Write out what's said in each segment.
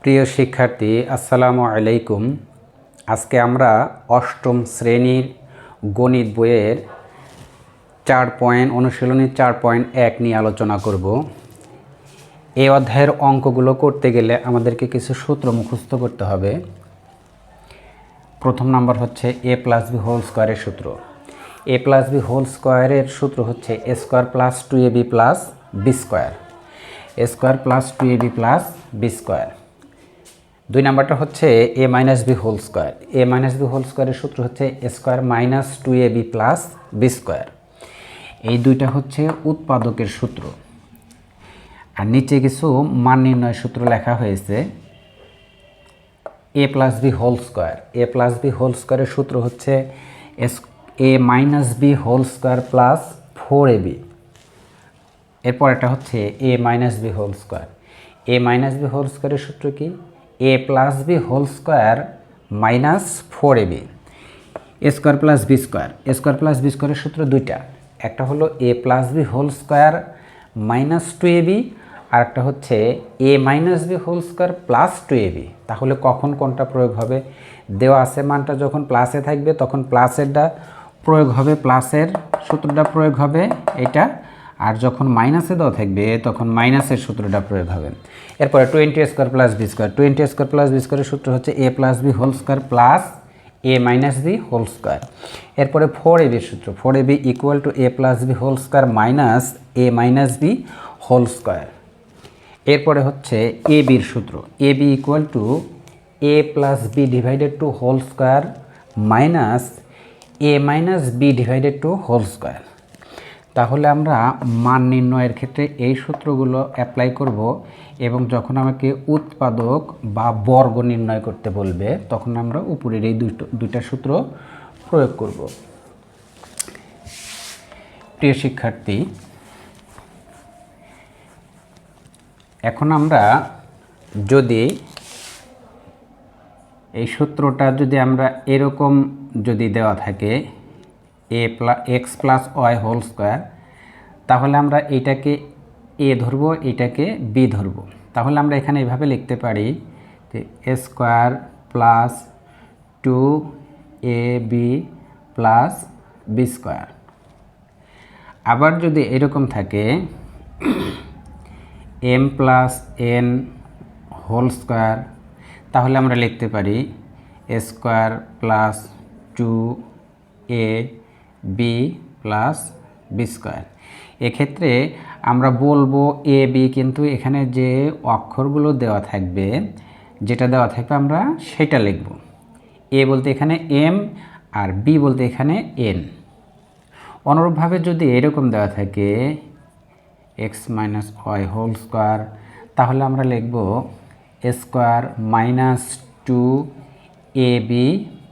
প্রিয় শিক্ষার্থী, আসসালামু আলাইকুম। আজকে আমরা অষ্টম শ্রেণীর গণিত বইয়ের অনুশীলনী 4.1 নিয়ে আলোচনা করব। এই অধ্যায়ের অঙ্কগুলো করতে গেলে আমাদেরকে কিছু সূত্র মুখস্থ করতে হবে। প্রথম নাম্বার হচ্ছে a + b হোল স্কয়ারের সূত্র। a + b হোল স্কয়ারের সূত্র হচ্ছে a square plus 2ab plus b square. a square plus 2ab plus b square. দুই নাম্বারটা হচ্ছে a - b whole square. a - b whole স্কয়ারের সূত্র হচ্ছে a square minus 2ab plus b square. এই দুইটা হচ্ছে উৎপাদকের সূত্র। আর নিচে কিছু মান নির্ণয় সূত্র লেখা হয়েছে। a + b whole square. a + b whole স্কয়ারের সূত্র হচ্ছে a - b whole square plus 4ab। এরপর এটা হচ্ছে a - b whole square. a - b whole স্কয়ারের সূত্র কি? a + b whole square minus 4ab। a square plus b square. a square plus b স্কয়ারের সূত্র দুইটা, একটা হলো a + b whole square minus 2ab, আর একটা হচ্ছে a - b whole square plus 2ab। তাহলে কখন কোনটা প্রয়োগ হবে? দেওয়া আছে মানটা যখন প্লাসে থাকবে তখন প্লাসেরটা প্রয়োগ হবে, প্লাসের সূত্রটা প্রয়োগ হবে এটা, আর যখন মাইনাসে দেওয়া থাকবে তখন মাইনাসের সূত্রটা প্রয়োগ হবে। এরপরে 20a square plus b square. 20a square plus b স্কয়ারের সূত্র হচ্ছে a + b whole square plus a - b whole square. এরপরে 4ab এর সূত্র, 4ab equal to a + b whole square minus a - b whole square. এরপরে হচ্ছে ab এর সূত্র, ab equal to a + b divided to whole square minus a - b divided to whole square. তাহলে আমরা মান নির্ণয়ের ক্ষেত্রে এই সূত্রগুলো অ্যাপ্লাই করব, এবং যখন আমাকে উৎপাদক বা বর্গ নির্ণয় করতে বলবে তখন আমরা উপরের এই দুইটা সূত্র প্রয়োগ করব। প্রিয় শিক্ষার্থী, এখন আমরা যদি এই সূত্রটা যদি আমরা এরকম যদি দেওয়া থাকে x + y হোল স্কয়ার, তাহলে আমরা এইটাকে a ধরব, এইটাকে b ধরব। তাহলে আমরা এখানে এভাবে লিখতে পারি যে a square plus 2ab plus b square. আবার যদি এরকম থাকে m + n হোল স্কয়ার, তাহলে আমরা লিখতে পারি a square plus 2ab plus b square. এক্ষেত্রে আমরা বলবো a b, কিন্তু এখানে যে অক্ষরগুলো দেওয়া থাকবে, যেটা দেওয়া থাকবে আমরা সেটা লিখব। a বলতে এখানে m আর b বলতে এখানে n। অনুরূপভাবে যদি এরকম দেওয়া থাকে x - y হোল স্কয়ার, তাহলে আমরা লিখব a square minus 2ab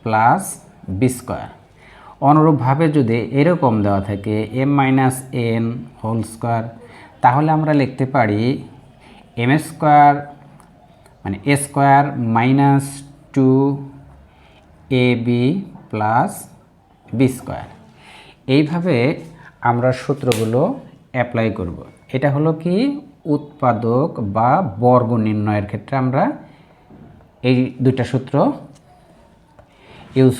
plus b square. অনুরূপভাবে যদি এরকম দেওয়া থাকে m - n হোল স্কয়ার, তাহলে আমরা লিখতে পারি m স্কয়ার মানে a square minus 2ab plus b square. এইভাবে আমরা সূত্রগুলো অ্যাপ্লাই করব। এটা হলো কি উৎপাদক বা বর্গ নির্ণয়ের ক্ষেত্রে আমরা এই দুইটা সূত্র ইউজ